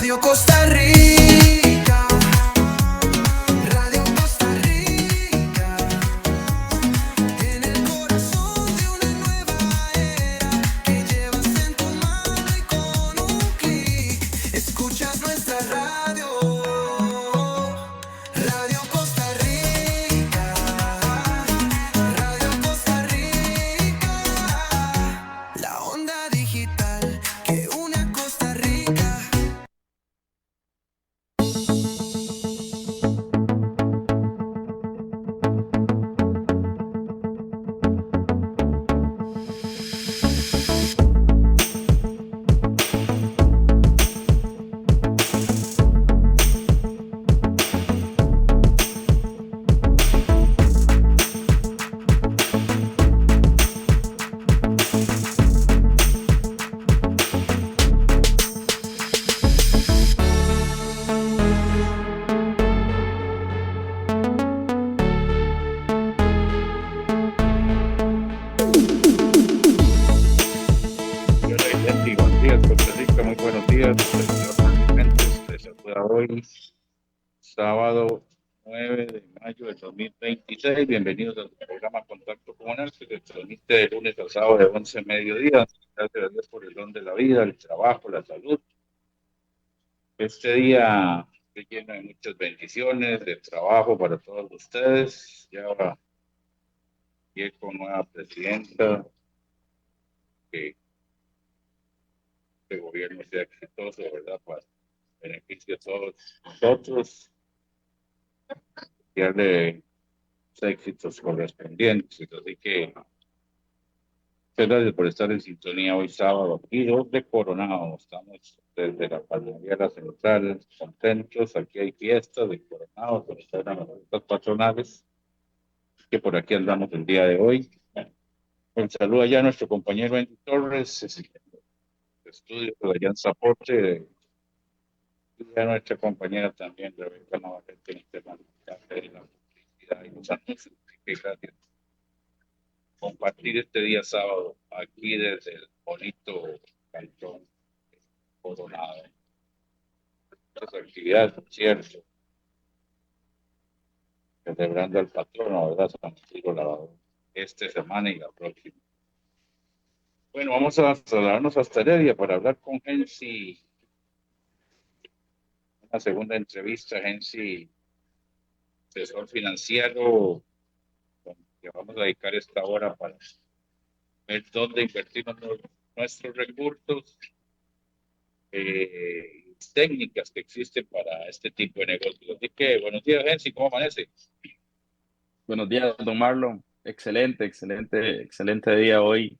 Radio Costa Rica, Radio Costa Rica, en el corazón de una nueva era que llevas en tu mano y con un clic escuchas nuestra radio, Radio Costa Rica, Radio Costa Rica, la onda digital que une a Costa Rica. Hola Vicente, buenos días, Costa Rica, muy buenos días. Soy el señor Fuentes, te saluda hoy, sábado 9 de mayo del 2026. Bienvenidos a su programa Contacto Comunal, que se transmite de lunes a sábado de 11 a mediodía. Gracias a Dios por el don de la vida, el trabajo, la salud. Este día estoy lleno de muchas bendiciones, de trabajo para todos ustedes. Ya llegué con nueva presidenta, que este gobierno sea exitoso, ¿verdad? Para beneficio de todos nosotros y darle los éxitos correspondientes. Así que muchas gracias por estar en sintonía hoy sábado aquí de Coronado. Estamos desde la Palmera Central contentos. Aquí hay fiestas de Coronado, pero están las fiestas patronales que por aquí andamos el día de hoy. Un saludo allá a nuestro compañero Andy Torres, estudio de allá en Zapote, y a nuestra compañera también, Rebeca Navarrete, en este de la publicidad y los anuncios. Así que gracias compartir este día sábado aquí desde el bonito cantón Coronado. Muchas actividades, por cierto, celebrando al patrono, ¿verdad? San Isidro Lavador, esta semana y la próxima. Bueno, vamos a trasladarnos hasta Heredia para hablar con Gensi, una segunda entrevista, Gensi, asesor financiero, que vamos a dedicar esta hora para ver dónde invertir nuestros recursos, técnicas que existen para este tipo de negocios. Así que, buenos días, Gensi, ¿cómo amanece? Buenos días, don Marlon. Excelente día hoy.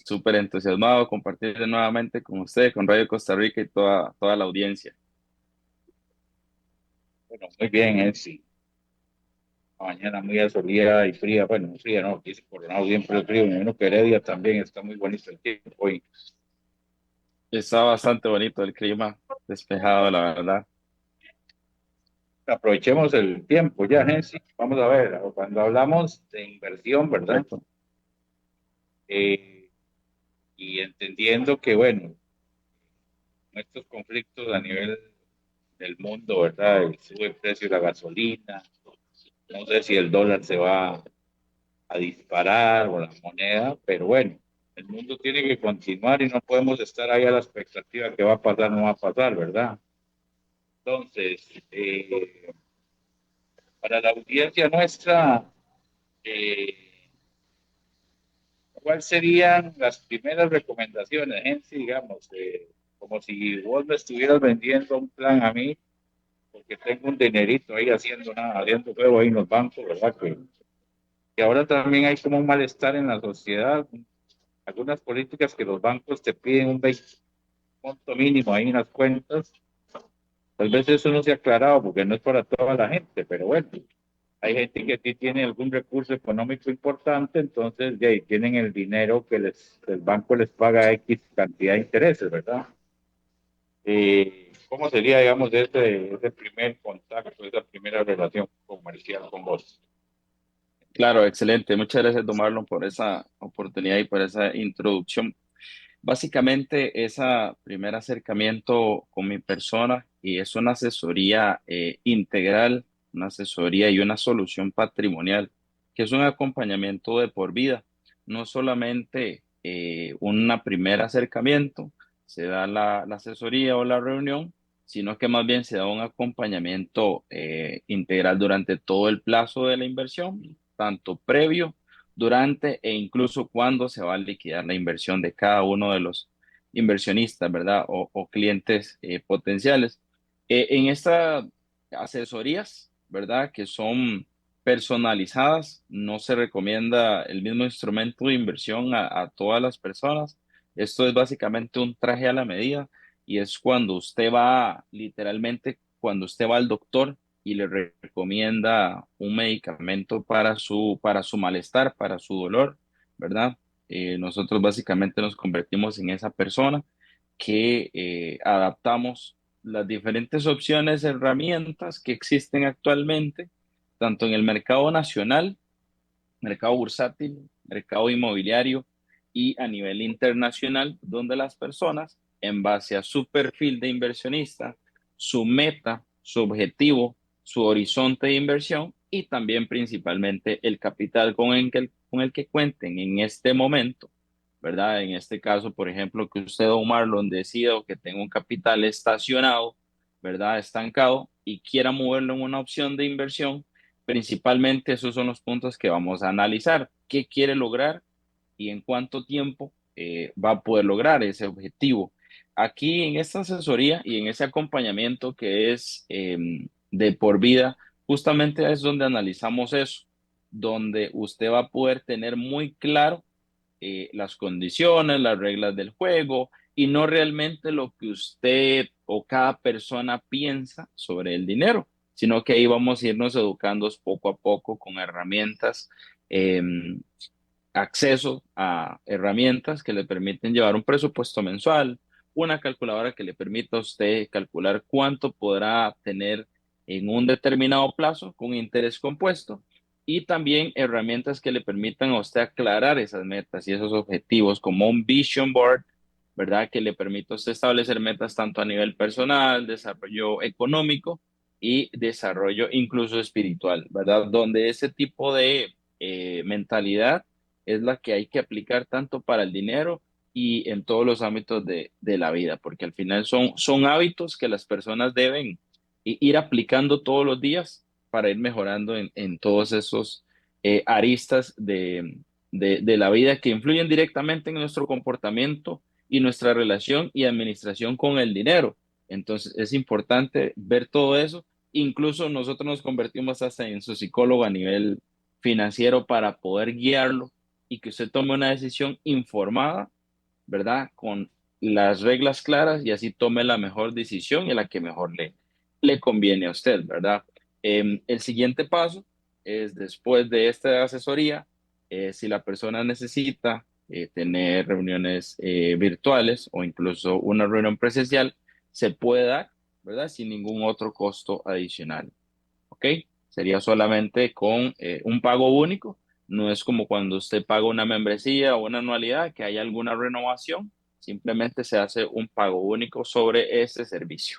Súper entusiasmado de compartir nuevamente con usted, con Radio Costa Rica y toda la audiencia. Bueno, muy bien, Gensi. Mañana muy asoleada y fría, bueno, fría no, aquí es Coronado siempre es frío, me imagino que Heredia también está muy bonito el tiempo hoy. Está bastante bonito el clima, despejado, la verdad. Aprovechemos el tiempo ya, Gensi. Vamos a ver, cuando hablamos de inversión, ¿verdad? Correcto. Y entendiendo que, bueno, estos conflictos a nivel del mundo, ¿verdad? Sube el precio de la gasolina, no sé si el dólar se va a disparar o la moneda, pero bueno, el mundo tiene que continuar y no podemos estar ahí a la expectativa que va a pasar, no va a pasar, ¿verdad? Entonces, para la audiencia nuestra, eh, ¿cuáles serían las primeras recomendaciones, gente? Digamos, como si vos me estuvieras vendiendo un plan a mí, porque tengo un dinerito ahí haciendo nada, haciendo juego ahí en los bancos, ¿verdad? Que ahora también hay como un malestar en la sociedad, algunas políticas que los bancos te piden un 20 monto mínimo ahí en las cuentas. Tal vez eso no se ha aclarado porque no es para toda la gente, pero bueno, hay gente que sí tiene algún recurso económico importante, entonces ya ahí tienen el dinero que el banco les paga X cantidad de intereses, ¿verdad? ¿Cómo sería, digamos, ese primer contacto, esa primera relación comercial con vos? Claro, excelente. Muchas gracias, don Marlon, por esa oportunidad y por esa introducción. Básicamente, ese primer acercamiento con mi persona y es una asesoría integral, una asesoría y una solución patrimonial, que es un acompañamiento de por vida, no solamente un primer acercamiento, se da la asesoría o la reunión, sino que más bien se da un acompañamiento integral durante todo el plazo de la inversión, tanto previo, durante e incluso cuando se va a liquidar la inversión de cada uno de los inversionistas, ¿verdad? O clientes potenciales. En estas asesorías, ¿verdad? Que son personalizadas, no se recomienda el mismo instrumento de inversión a todas las personas. Esto es básicamente un traje a la medida y es cuando usted va, literalmente, cuando usted va al doctor y le recomienda un medicamento para su malestar, para su dolor, ¿verdad? Nosotros básicamente nos convertimos en esa persona que adaptamos las diferentes opciones, herramientas que existen actualmente, tanto en el mercado nacional, mercado bursátil, mercado inmobiliario y a nivel internacional, donde las personas, en base a su perfil de inversionista, su meta, su objetivo, su horizonte de inversión y también principalmente el capital con el que cuenten en este momento, ¿verdad? En este caso, por ejemplo, que usted, don Marlon, decida o que tenga un capital estacionado, ¿verdad? Estancado y quiera moverlo en una opción de inversión. Principalmente esos son los puntos que vamos a analizar. ¿Qué quiere lograr y en cuánto tiempo va a poder lograr ese objetivo? Aquí en esta asesoría y en ese acompañamiento que es de por vida, justamente es donde analizamos eso, donde usted va a poder tener muy claro las condiciones, las reglas del juego y no realmente lo que usted o cada persona piensa sobre el dinero, sino que ahí vamos a irnos educando poco a poco con herramientas, eh, acceso a herramientas que le permiten llevar un presupuesto mensual, una calculadora que le permita a usted calcular cuánto podrá tener en un determinado plazo con interés compuesto y también herramientas que le permitan a usted aclarar esas metas y esos objetivos como un vision board, ¿verdad? Que le permita a usted establecer metas tanto a nivel personal, desarrollo económico y desarrollo incluso espiritual, ¿verdad? Donde ese tipo de mentalidad es la que hay que aplicar tanto para el dinero y en todos los ámbitos de la vida, porque al final son hábitos que las personas deben ir aplicando todos los días para ir mejorando en todos esos aristas de la vida que influyen directamente en nuestro comportamiento y nuestra relación y administración con el dinero. Entonces es importante ver todo eso. Incluso nosotros nos convertimos hasta en su psicólogo a nivel financiero para poder guiarlo y que usted tome una decisión informada, ¿verdad? Con las reglas claras y así tome la mejor decisión y la que mejor le conviene a usted, ¿verdad? El siguiente paso es después de esta asesoría, si la persona necesita tener reuniones virtuales o incluso una reunión presencial, se puede dar, ¿verdad? Sin ningún otro costo adicional. ¿Ok? Sería solamente con un pago único. No es como cuando usted paga una membresía o una anualidad, que hay alguna renovación. Simplemente se hace un pago único sobre ese servicio.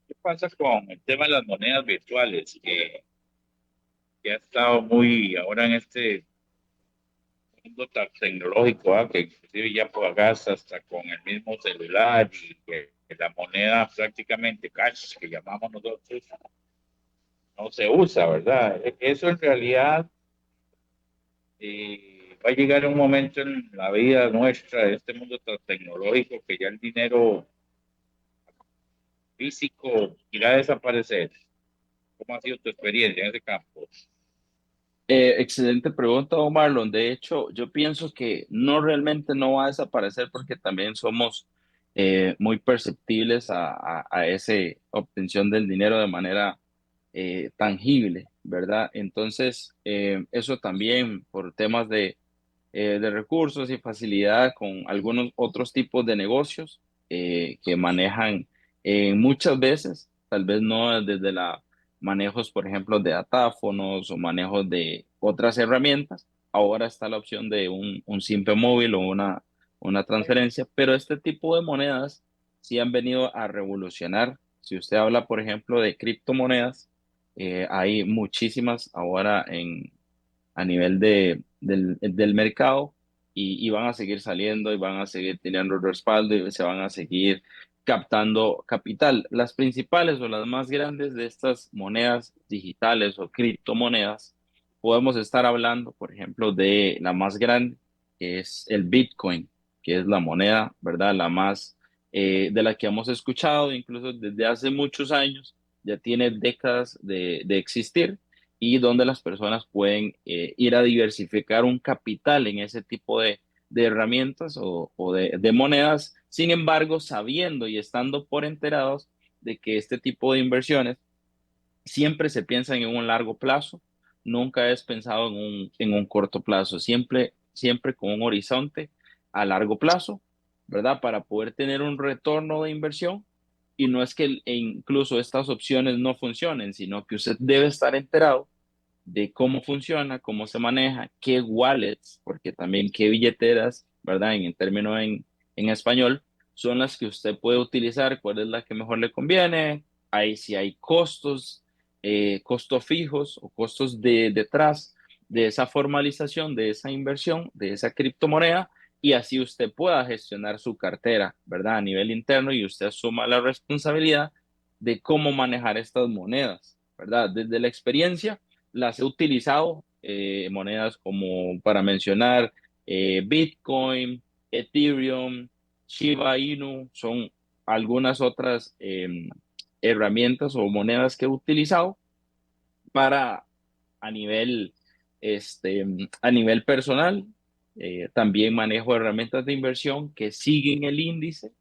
¿Qué pasa con el tema de las monedas virtuales? Que ha estado muy ahora en este mundo tan tecnológico, que inclusive ya pagas hasta con el mismo celular y que la moneda prácticamente cash que llamamos nosotros no se usa, ¿verdad? Eso en realidad va a llegar un momento en la vida nuestra, de este mundo tan tecnológico, que ya el dinero físico irá a desaparecer. ¿Cómo ha sido tu experiencia en ese campo? Excelente pregunta, don Marlon. De hecho, yo pienso que no realmente no va a desaparecer porque también somos muy perceptibles a esa obtención del dinero de manera tangible, ¿verdad? Entonces, eso también por temas de recursos y facilidad con algunos otros tipos de negocios que manejan muchas veces, tal vez no desde la manejos, por ejemplo, de datáfonos o manejos de otras herramientas, ahora está la opción de un simple móvil o una transferencia, pero este tipo de monedas sí han venido a revolucionar. Si usted habla, por ejemplo, de criptomonedas, hay muchísimas ahora a nivel del mercado y van a seguir saliendo y van a seguir teniendo respaldo y se van a seguir captando capital. Las principales o las más grandes de estas monedas digitales o criptomonedas, podemos estar hablando, por ejemplo, de la más grande, que es el Bitcoin, que es la moneda, ¿verdad? La más de la que hemos escuchado, incluso desde hace muchos años, ya tiene décadas de existir y donde las personas pueden ir a diversificar un capital en ese tipo de herramientas o de monedas, sin embargo, sabiendo y estando por enterados de que este tipo de inversiones siempre se piensan en un largo plazo, nunca es pensado en un corto plazo, siempre con un horizonte a largo plazo, ¿verdad? Para poder tener un retorno de inversión. Y no es que incluso estas opciones no funcionen, sino que usted debe estar enterado de cómo funciona, cómo se maneja, qué wallets, porque también qué billeteras, ¿verdad? En términos en español, son las que usted puede utilizar, cuál es la que mejor le conviene, ahí si hay costos, costos fijos o costos detrás de esa formalización, de esa inversión, de esa criptomoneda, y así usted pueda gestionar su cartera, ¿verdad? A nivel interno y usted asuma la responsabilidad de cómo manejar estas monedas, ¿verdad? Desde la experiencia las he utilizado, monedas como para mencionar Bitcoin, Ethereum, Shiba Inu, son algunas otras herramientas o monedas que he utilizado para a nivel, este, a nivel personal. También manejo herramientas de inversión que siguen el índice.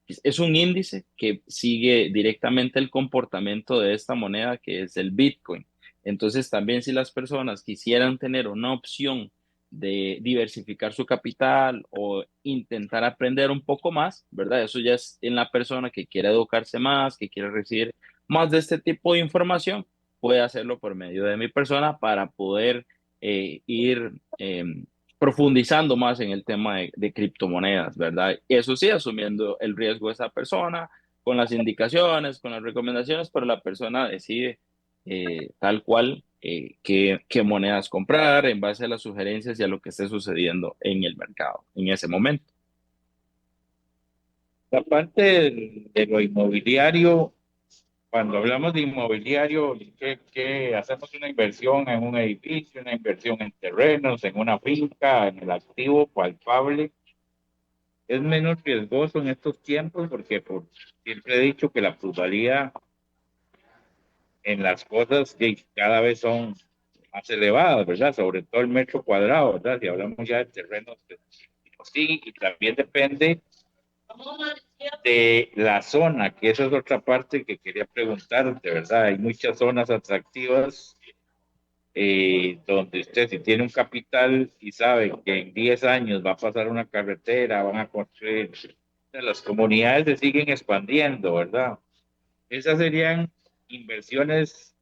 Es un índice que sigue directamente el comportamiento de esta moneda que es el Bitcoin. Entonces, también si las personas quisieran tener una opción de diversificar su capital o intentar aprender un poco más, ¿verdad? Eso ya es en la persona que quiere educarse más, que quiere recibir más de este tipo de información, puede hacerlo por medio de mi persona para poder ir profundizando más en el tema de criptomonedas, ¿verdad? Eso sí, asumiendo el riesgo de esa persona, con las indicaciones, con las recomendaciones, pero la persona decide tal cual qué monedas comprar en base a las sugerencias y a lo que esté sucediendo en el mercado en ese momento. La parte de lo inmobiliario, cuando hablamos de inmobiliario, ¿qué hacemos una inversión en un edificio, una inversión en terrenos, en una finca, en el activo palpable? Es menos riesgoso en estos tiempos porque siempre he dicho que la plusvalía en las cosas que cada vez son más elevadas, ¿verdad? Sobre todo el metro cuadrado, ¿verdad? Si hablamos ya de terrenos, pues, sí, y también depende de la zona, que esa es otra parte que quería preguntarte, ¿verdad? Hay muchas zonas atractivas donde usted si tiene un capital y sabe que en 10 años va a pasar una carretera, van a construir, las comunidades se siguen expandiendo, ¿verdad? Esas serían inversiones,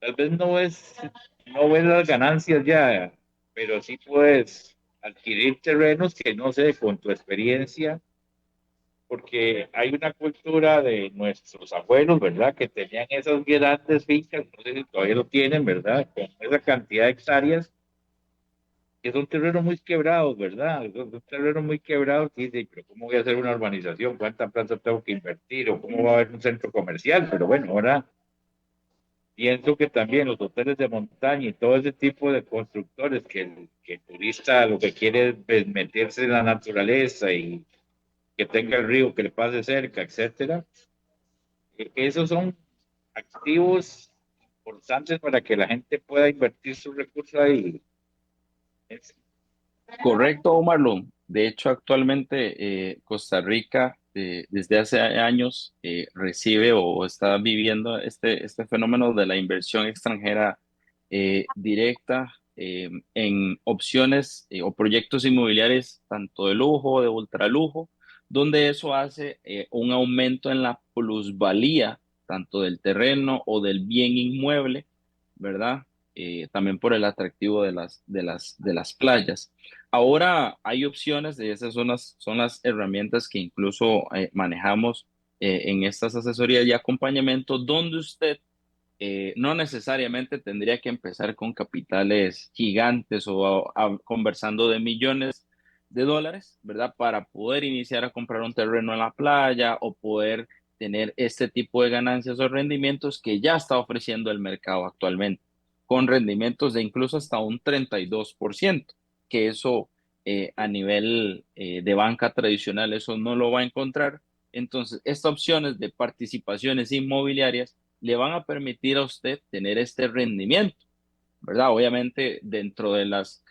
tal vez no ves las ganancias ya, pero sí puedes adquirir terrenos que no sé, con tu experiencia porque hay una cultura de nuestros abuelos, ¿verdad? Que tenían esas grandes fincas, no sé si todavía lo tienen, ¿verdad? Con esa cantidad de hectáreas, que son terrenos muy quebrados, ¿verdad? Son terrenos muy quebrados, y dice, pero ¿cómo voy a hacer una urbanización? ¿Cuánta plata tengo que invertir? ¿O cómo va a haber un centro comercial? Pero bueno, ahora pienso que también los hoteles de montaña y todo ese tipo de constructores que el turista lo que quiere es pues, meterse en la naturaleza y que tenga el río que le pase cerca, etcétera. Esos son activos importantes para que la gente pueda invertir sus recursos ahí. Es- Correcto, Marlon. De hecho, actualmente Costa Rica, desde hace años, recibe o está viviendo este fenómeno de la inversión extranjera directa en opciones o proyectos inmobiliarios, tanto de lujo, de ultralujo, donde eso hace un aumento en la plusvalía, tanto del terreno o del bien inmueble, ¿verdad? también por el atractivo de las playas. Ahora hay opciones, y esas son las herramientas que incluso manejamos en estas asesorías y acompañamiento, donde usted no necesariamente tendría que empezar con capitales gigantes o conversando de millones de dólares, ¿verdad? Para poder iniciar a comprar un terreno en la playa o poder tener este tipo de ganancias o rendimientos que ya está ofreciendo el mercado actualmente, con rendimientos de incluso hasta un 32%, que eso a nivel de banca tradicional, eso no lo va a encontrar. Entonces, estas opciones de participaciones inmobiliarias le van a permitir a usted tener este rendimiento, ¿verdad? Obviamente, dentro de las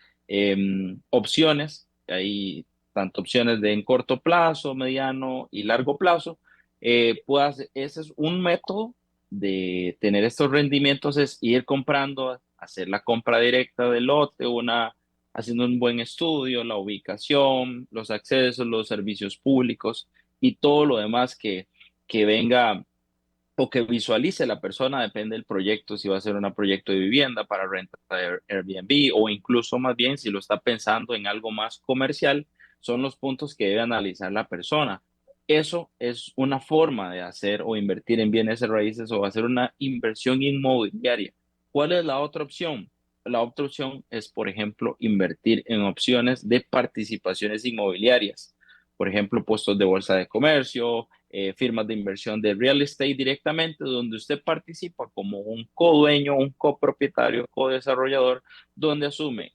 opciones, hay tanto opciones de en corto plazo, mediano y largo plazo, ese es un método de tener estos rendimientos, es ir comprando, hacer la compra directa del lote, haciendo un buen estudio, la ubicación, los accesos, los servicios públicos y todo lo demás que venga o que visualice la persona, depende del proyecto, si va a ser un proyecto de vivienda para renta de Airbnb o incluso más bien si lo está pensando en algo más comercial, son los puntos que debe analizar la persona. Eso es una forma de hacer o invertir en bienes raíces o hacer una inversión inmobiliaria. ¿Cuál es la otra opción? La otra opción es, por ejemplo, invertir en opciones de participaciones inmobiliarias. Por ejemplo, puestos de bolsa de comercio, firmas de inversión de real estate directamente, donde usted participa como un codueño, un copropietario, co-desarrollador, donde asume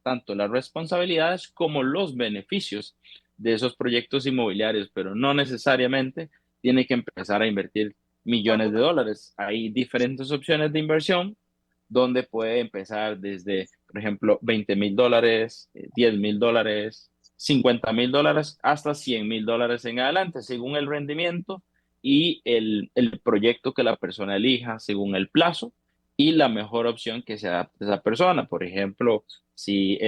tanto las responsabilidades como los beneficios de esos proyectos inmobiliarios, pero no necesariamente tiene que empezar a invertir millones de dólares. Hay diferentes opciones de inversión donde puede empezar desde, por ejemplo, $20,000, $10,000, $50,000 hasta $100,000 en adelante, según el rendimiento y el proyecto que la persona elija, según el plazo y la mejor opción que se adapte a esa persona. Por ejemplo, si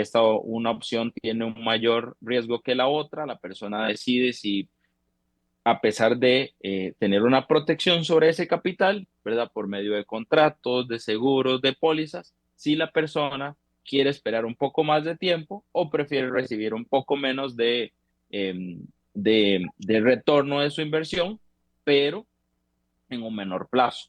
una opción tiene un mayor riesgo que la otra, la persona decide si a pesar de tener una protección sobre ese capital, ¿verdad? Por medio de contratos, de seguros, de pólizas, si la persona quiere esperar un poco más de tiempo o prefiere recibir un poco menos de retorno de su inversión, pero en un menor plazo,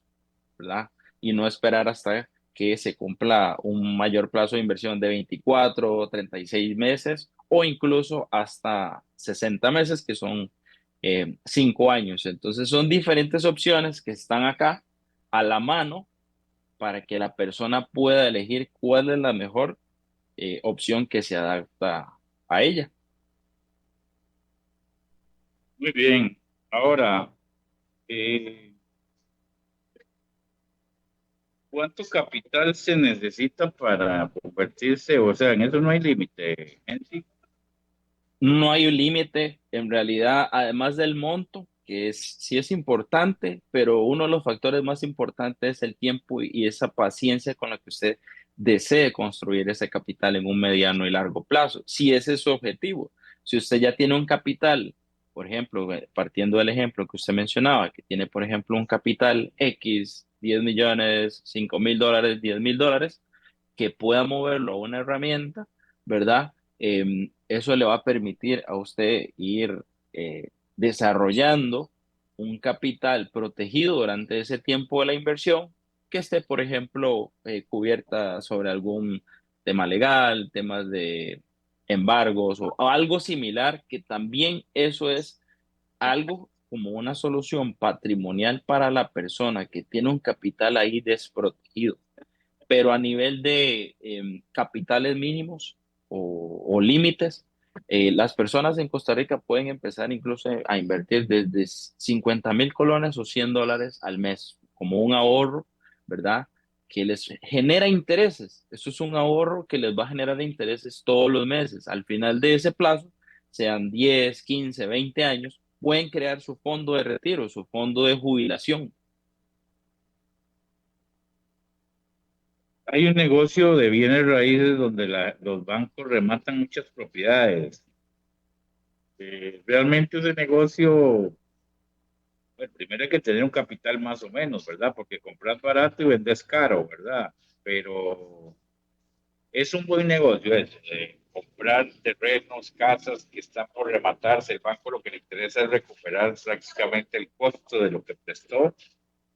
¿verdad? Y no esperar hasta que se cumpla un mayor plazo de inversión de 24 o 36 meses o incluso hasta 60 meses, que son 5 años. Entonces son diferentes opciones que están acá a la mano para que la persona pueda elegir cuál es la mejor opción que se adapta a ella. Muy bien. Ahora, eh, ¿cuánto capital se necesita para convertirse? O sea, en eso no hay límite en sí. No hay un límite, en realidad, además del monto, que sí es importante, pero uno de los factores más importantes es el tiempo y esa paciencia con la que usted desee construir ese capital en un mediano y largo plazo, si ese es su objetivo. Si usted ya tiene un capital, por ejemplo, partiendo del ejemplo que usted mencionaba, que tiene, por ejemplo, un capital X, 10 millones, $5,000, $10,000, que pueda moverlo a una herramienta, ¿verdad? Eso le va a permitir a usted ir desarrollando un capital protegido durante ese tiempo de la inversión que esté, por ejemplo, cubierta sobre algún tema legal, temas de embargos o algo similar, que también eso es algo como una solución patrimonial para la persona que tiene un capital ahí desprotegido, pero a nivel de capitales mínimos o límites, las personas en Costa Rica pueden empezar incluso a invertir desde 50,000 colones o $100 al mes como un ahorro, ¿verdad? Que les genera intereses. Eso es un ahorro que les va a generar intereses todos los meses. Al final de ese plazo, sean 10, 15, 20 años, pueden crear su fondo de retiro, su fondo de jubilación. Hay un negocio de bienes raíces donde los bancos rematan muchas propiedades. Realmente ese negocio, bueno, primero hay que tener un capital más o menos, ¿verdad? Porque compras barato y vendes caro, ¿verdad? pero es un buen negocio eso, de comprar terrenos, casas que están por rematarse. El banco lo que le interesa es recuperar prácticamente el costo de lo que prestó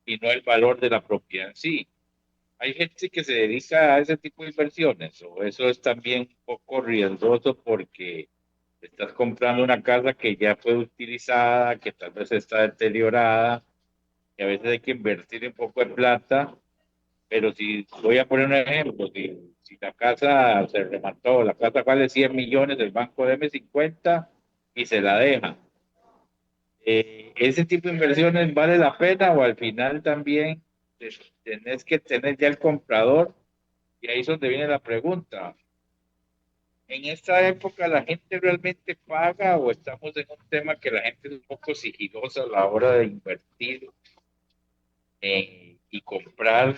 y no el valor de la propiedad en sí. Hay gente que se dedica a ese tipo de inversiones, o eso es también un poco riesgoso porque estás comprando una casa que ya fue utilizada, que tal vez está deteriorada, y a veces hay que invertir un poco de plata, pero si voy a poner un ejemplo, si la casa se remató, la casa vale 100 millones, el banco deme 50 y se la deja. ¿Ese tipo de inversiones vale la pena o al final también tenés que tener ya el comprador? Y ahí es donde viene la pregunta. ¿En esta época la gente realmente paga o estamos en un tema que la gente es un poco sigilosa a la hora de invertir y comprar?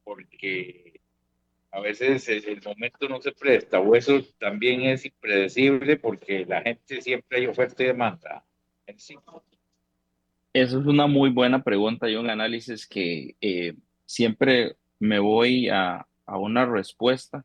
Porque a veces el momento no se presta o eso también es impredecible porque la gente siempre hay oferta y demanda. En sí. Eso es una muy buena pregunta y un análisis que siempre me voy a una respuesta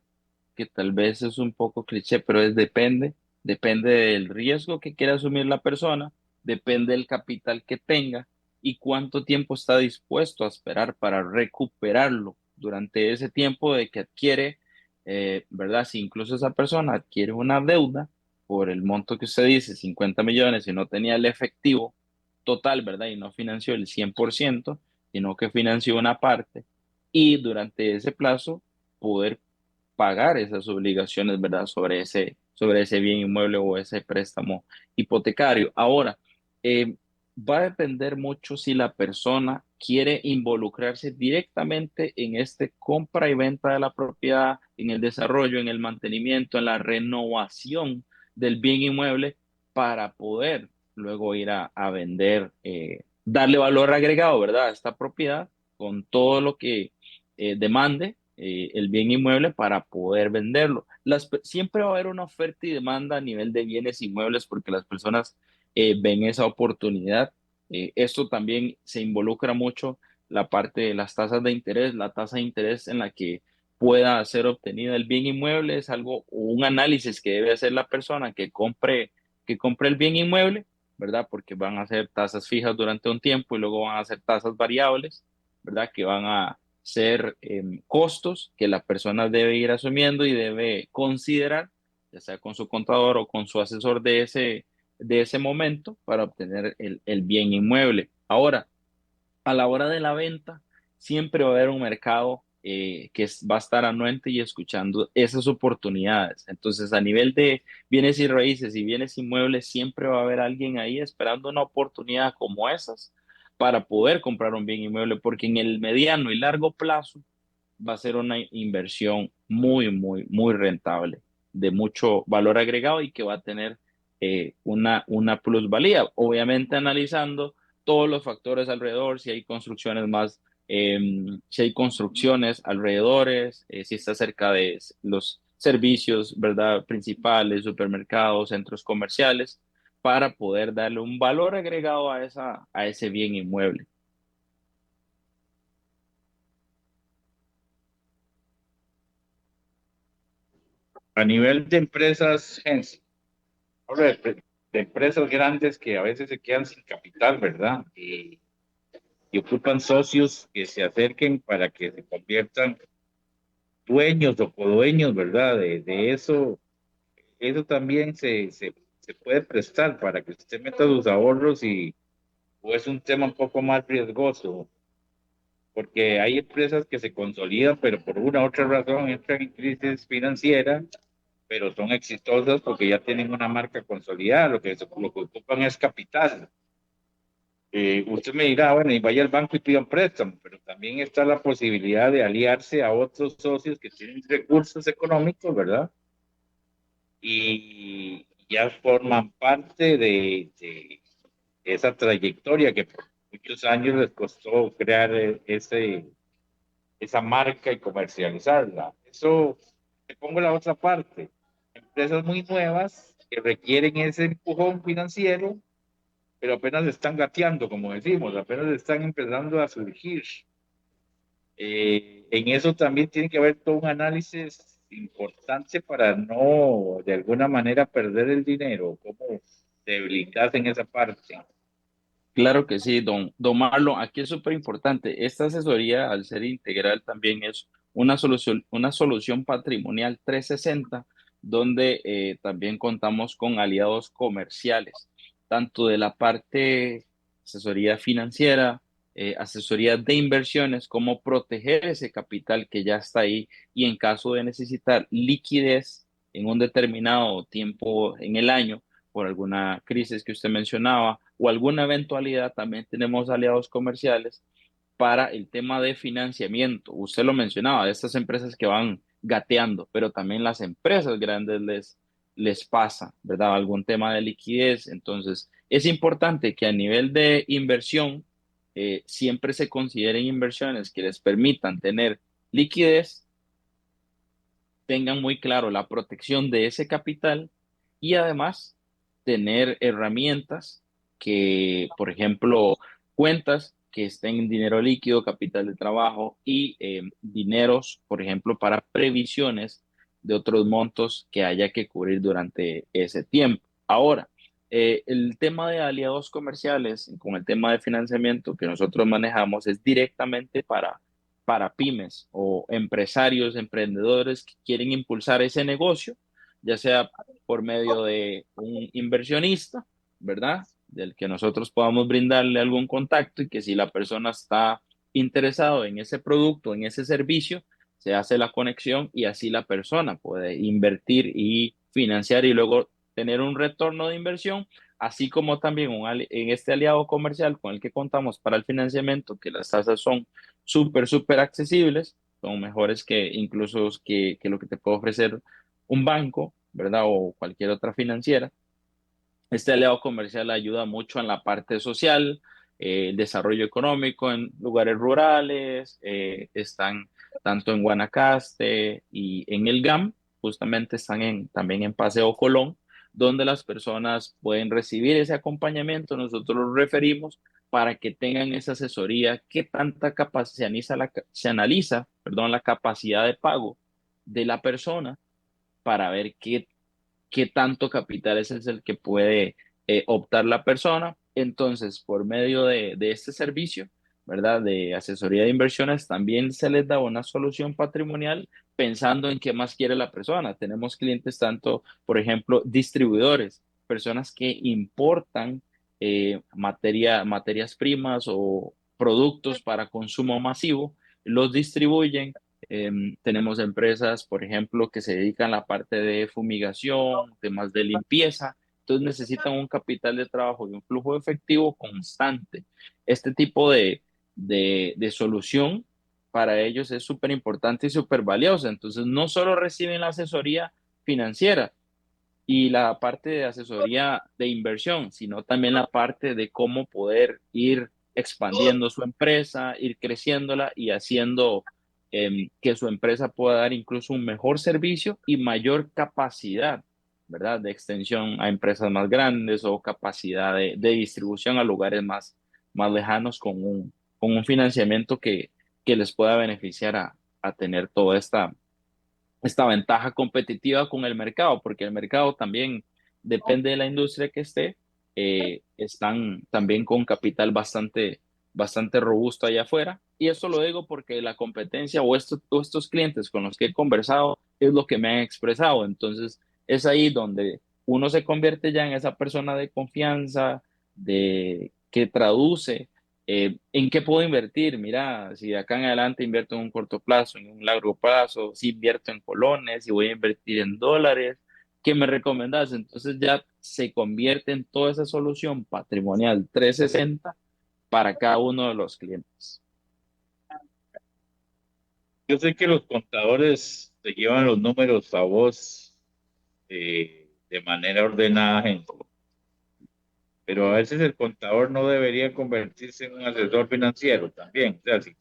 que tal vez es un poco cliché, pero es depende del riesgo que quiera asumir la persona, depende del capital que tenga y cuánto tiempo está dispuesto a esperar para recuperarlo durante ese tiempo de que adquiere, ¿verdad? Si incluso esa persona adquiere una deuda por el monto que usted dice, 50 millones, y no tenía el efectivo total, ¿verdad? Y no financió el 100%, sino que financió una parte y durante ese plazo poder pagar esas obligaciones, ¿verdad? Sobre ese bien inmueble o ese préstamo hipotecario. Ahora, va a depender mucho si la persona quiere involucrarse directamente en este compra y venta de la propiedad, en el desarrollo, en el mantenimiento, en la renovación del bien inmueble para poder luego ir a vender, darle valor agregado, ¿verdad? A esta propiedad con todo lo que demande el bien inmueble para poder venderlo. Siempre va a haber una oferta y demanda a nivel de bienes inmuebles porque las personas ven esa oportunidad. Esto también se involucra mucho la parte de las tasas de interés, la tasa de interés en la que pueda ser obtenida el bien inmueble es algo, un análisis que debe hacer la persona que compre el bien inmueble, ¿verdad? Porque van a ser tasas fijas durante un tiempo y luego van a ser tasas variables, ¿verdad? Que van a ser costos que la persona debe ir asumiendo y debe considerar, ya sea con su contador o con su asesor de ese momento, para obtener el bien inmueble. Ahora, a la hora de la venta, siempre va a haber un mercado va a estar anuente y escuchando esas oportunidades. Entonces, a nivel de bienes y raíces y bienes inmuebles, siempre va a haber alguien ahí esperando una oportunidad como esas para poder comprar un bien inmueble, porque en el mediano y largo plazo va a ser una inversión muy rentable, de mucho valor agregado y que va a tener una plusvalía. Obviamente analizando todos los factores alrededor, si hay construcciones eh, si hay construcciones alrededores, si está cerca de los servicios, ¿verdad? Principales, supermercados, centros comerciales, para poder darle un valor agregado a ese bien inmueble. A nivel de empresas, Gens, hablo de empresas grandes que a veces se quedan sin capital, ¿verdad? Y ocupan socios que se acerquen para que se conviertan dueños o codueños, ¿verdad? De eso, eso también se puede prestar para que usted meta sus ahorros o es un tema un poco más riesgoso, porque hay empresas que se consolidan, pero por una u otra razón entran en crisis financiera, pero son exitosas porque ya tienen una marca consolidada, lo que ocupan es capital. Usted me dirá, bueno, y vaya al banco y pida un préstamo, pero también está la posibilidad de aliarse a otros socios que tienen recursos económicos, ¿verdad? Y ya forman parte de esa trayectoria que por muchos años les costó crear esa marca y comercializarla. Eso, te pongo la otra parte. Empresas muy nuevas que requieren ese empujón financiero pero apenas están gateando, como decimos, apenas están empezando a surgir. En eso también tiene que haber todo un análisis importante para no de alguna manera perder el dinero, cómo te blindas en esa parte. Claro que sí, don Marlon, aquí es súper importante. Esta asesoría, al ser integral, también es una solución patrimonial 360, donde también contamos con aliados comerciales, tanto de la parte asesoría financiera, asesoría de inversiones, como proteger ese capital que ya está ahí y en caso de necesitar liquidez en un determinado tiempo en el año por alguna crisis que usted mencionaba o alguna eventualidad, también tenemos aliados comerciales para el tema de financiamiento. Usted lo mencionaba, de estas empresas que van gateando, pero también las empresas grandes les pasa, ¿verdad? Algún tema de liquidez. Entonces, es importante que a nivel de inversión siempre se consideren inversiones que les permitan tener liquidez, tengan muy claro la protección de ese capital y además tener herramientas que, por ejemplo, cuentas que estén en dinero líquido, capital de trabajo y dineros, por ejemplo, para previsiones de otros montos que haya que cubrir durante ese tiempo. Ahora, el tema de aliados comerciales con el tema de financiamiento que nosotros manejamos es directamente para pymes o empresarios, emprendedores que quieren impulsar ese negocio, ya sea por medio de un inversionista, ¿verdad? Del que nosotros podamos brindarle algún contacto y que si la persona está interesado en ese producto, en ese servicio, se hace la conexión y así la persona puede invertir y financiar y luego tener un retorno de inversión, así como también en este aliado comercial con el que contamos para el financiamiento, que las tasas son súper accesibles, son mejores que incluso que lo que te puede ofrecer un banco, ¿verdad? O cualquier otra financiera. Este aliado comercial ayuda mucho en la parte social, el desarrollo económico en lugares rurales, están tanto en Guanacaste y en el GAM, justamente están también en Paseo Colón, donde las personas pueden recibir ese acompañamiento, nosotros los referimos para que tengan esa asesoría, qué tanta capacidad, se analiza, perdón, la capacidad de pago de la persona para ver qué tanto capital es el que puede optar la persona. Entonces, por medio de este servicio, ¿verdad? De asesoría de inversiones, también se les da una solución patrimonial pensando en qué más quiere la persona. Tenemos clientes tanto, por ejemplo, distribuidores, personas que importan materias primas o productos para consumo masivo, los distribuyen. Tenemos empresas, por ejemplo, que se dedican a la parte de fumigación, temas de limpieza, entonces necesitan un capital de trabajo y un flujo de efectivo constante. Este tipo de solución para ellos es súper importante y súper valiosa. Entonces, no solo reciben la asesoría financiera y la parte de asesoría de inversión, sino también la parte de cómo poder ir expandiendo su empresa, ir creciéndola y haciendo que su empresa pueda dar incluso un mejor servicio y mayor capacidad, ¿verdad? De extensión a empresas más grandes o capacidad de distribución a lugares más lejanos con un financiamiento que les pueda beneficiar a tener toda esta ventaja competitiva con el mercado, porque el mercado también depende de la industria que esté, están también con capital bastante robusto allá afuera. Y esto lo digo porque la competencia o estos clientes con los que he conversado es lo que me han expresado. Entonces, es ahí donde uno se convierte ya en esa persona de confianza, de que traduce ¿en qué puedo invertir? Mira, si de acá en adelante invierto en un corto plazo, en un largo plazo, si invierto en colones, si voy a invertir en dólares, ¿qué me recomendás? Entonces ya se convierte en toda esa solución patrimonial 360 para cada uno de los clientes. Yo sé que los contadores te llevan los números a vos de manera ordenada, gente, pero a veces el contador no debería convertirse en un asesor financiero también. O sea, si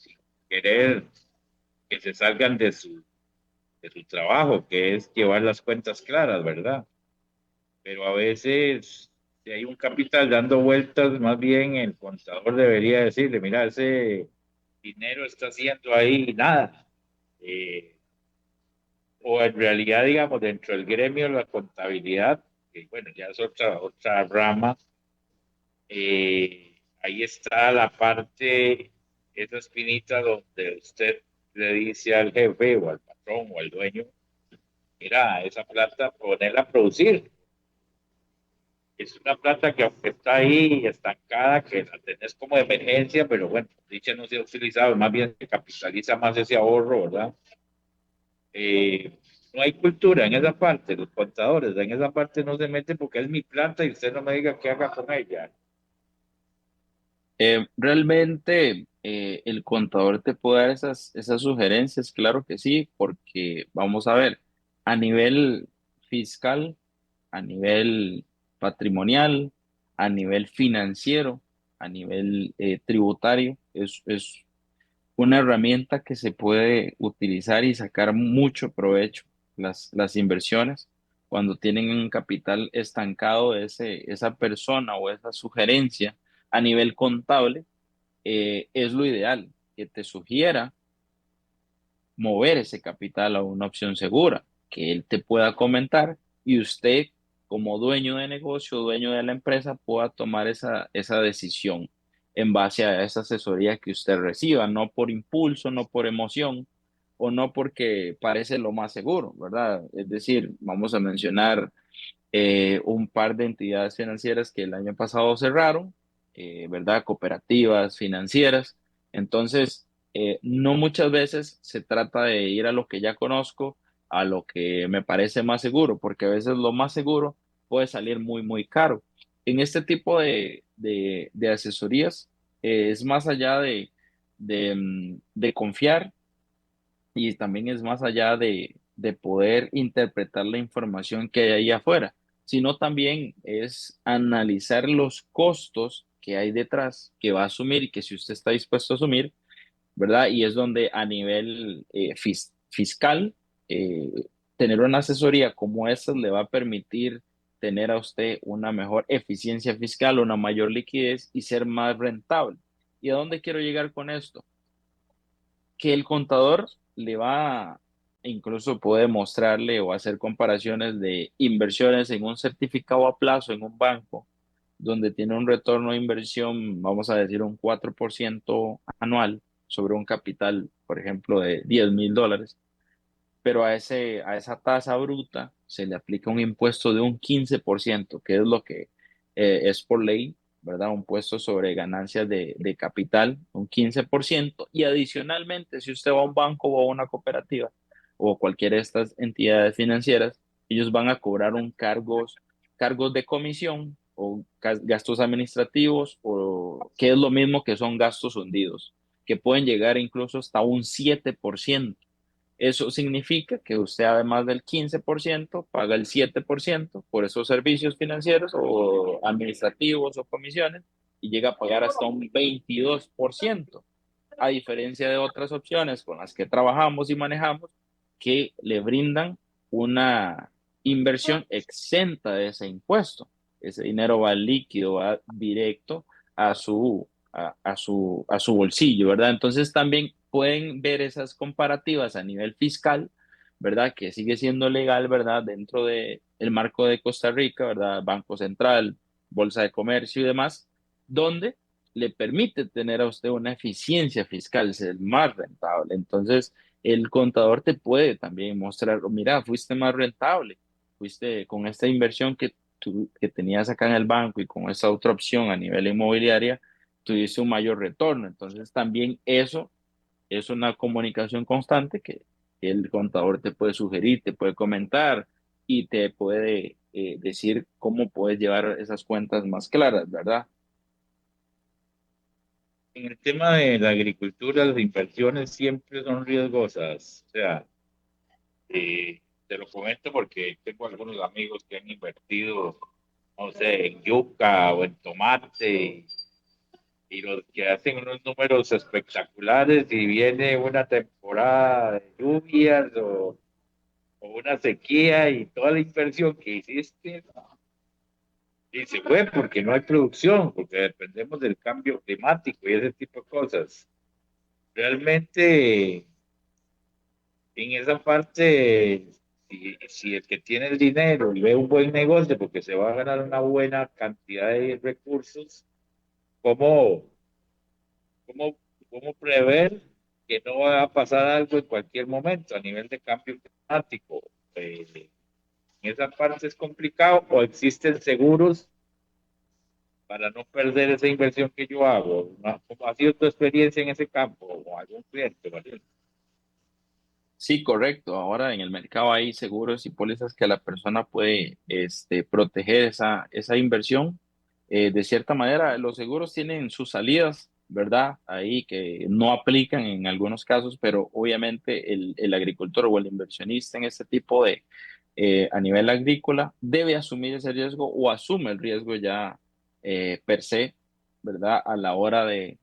querer que se salgan de su trabajo, que es llevar las cuentas claras, ¿verdad? Pero a veces, si hay un capital dando vueltas, más bien el contador debería decirle, mira, ese dinero está haciendo ahí nada. Eh, o en realidad, digamos, dentro del gremio de la contabilidad, que bueno, ya es otra rama, ahí está la parte, esa espinita donde usted le dice al jefe o al patrón o al dueño, mira, esa plata ponerla a producir. Es una plata que aunque está ahí estancada, que la tenés como de emergencia, pero bueno, dicha no se ha utilizado, más bien se capitaliza más ese ahorro, ¿verdad? No hay cultura en esa parte, los contadores en esa parte no se meten porque es mi plata y usted no me diga qué haga con ella. Realmente el contador te puede dar esas sugerencias, claro que sí, porque vamos a ver, a nivel fiscal, a nivel patrimonial, a nivel financiero, a nivel tributario, es una herramienta que se puede utilizar y sacar mucho provecho las inversiones cuando tienen un capital estancado, esa persona o esa sugerencia a nivel contable es lo ideal, que te sugiera mover ese capital a una opción segura, que él te pueda comentar y usted como dueño de negocio, dueño de la empresa, pueda tomar esa decisión en base a esa asesoría que usted reciba, no por impulso, no por emoción o no porque parece lo más seguro, ¿verdad? Es decir, vamos a mencionar un par de entidades financieras que el año pasado cerraron, ¿verdad? Cooperativas financieras. Entonces, no muchas veces se trata de ir a lo que ya conozco, a lo que me parece más seguro, porque a veces lo más seguro puede salir muy, muy caro. En este tipo de asesorías, es más allá de confiar y también es más allá de poder interpretar la información que hay ahí afuera, sino también es analizar los costos que hay detrás, que va a asumir y que si usted está dispuesto a asumir, ¿verdad? Y es donde a nivel fiscal, eh, tener una asesoría como esta le va a permitir tener a usted una mejor eficiencia fiscal, una mayor liquidez y ser más rentable. ¿Y a dónde quiero llegar con esto? Que el contador le va, incluso puede mostrarle o hacer comparaciones de inversiones en un certificado a plazo en un banco, donde tiene un retorno de inversión, vamos a decir, un 4% anual sobre un capital, por ejemplo, de $10,000, pero a esa tasa bruta se le aplica un impuesto de un 15%, que es lo que es por ley, ¿verdad? Un impuesto sobre ganancias de capital, un 15%, y adicionalmente, si usted va a un banco o a una cooperativa o cualquiera de estas entidades financieras, ellos van a cobrar cargos de comisión o gastos administrativos, o que es lo mismo que son gastos hundidos, que pueden llegar incluso hasta un 7%. Eso significa que usted, además del 15%, paga el 7% por esos servicios financieros o administrativos o comisiones y llega a pagar hasta un 22%, a diferencia de otras opciones con las que trabajamos y manejamos que le brindan una inversión exenta de ese impuesto. Ese dinero va líquido, va directo a su bolsillo, ¿verdad? Entonces también pueden ver esas comparativas a nivel fiscal, ¿verdad? Que sigue siendo legal, ¿verdad? Dentro del marco de Costa Rica, ¿verdad? Banco Central, Bolsa de Comercio y demás, donde le permite tener a usted una eficiencia fiscal, ser más rentable. Entonces, el contador te puede también mostrar, mira, fuiste más rentable, fuiste con esta inversión que tenías acá en el banco y con esa otra opción a nivel inmobiliaria, tuviste un mayor retorno. Entonces, también eso es una comunicación constante que el contador te puede sugerir, te puede comentar y te puede decir cómo puedes llevar esas cuentas más claras, ¿verdad? En el tema de la agricultura, las inversiones siempre son riesgosas. O sea, te lo comento porque tengo algunos amigos que han invertido, no sé, en yuca o en tomate y los que hacen unos números espectaculares y viene una temporada de lluvias o una sequía y toda la inversión que hiciste y se fue porque no hay producción, porque dependemos del cambio climático y ese tipo de cosas. realmente en esa parte, si el que tiene el dinero y ve un buen negocio porque se va a ganar una buena cantidad de recursos, ¿cómo, cómo, cómo prever que no va a pasar algo en cualquier momento a nivel de cambio climático? En esa parte es complicado o existen seguros para no perder esa inversión que yo hago. ¿Cómo ha sido tu experiencia en ese campo o algún cliente? ¿Vale? Sí, correcto. Ahora en el mercado hay seguros y pólizas que la persona puede proteger esa inversión. De cierta manera, los seguros tienen sus salidas, ¿verdad? Ahí que no aplican en algunos casos, pero obviamente el agricultor o el inversionista en este tipo a nivel agrícola, debe asumir ese riesgo o asume el riesgo ya per se, ¿verdad? A la hora de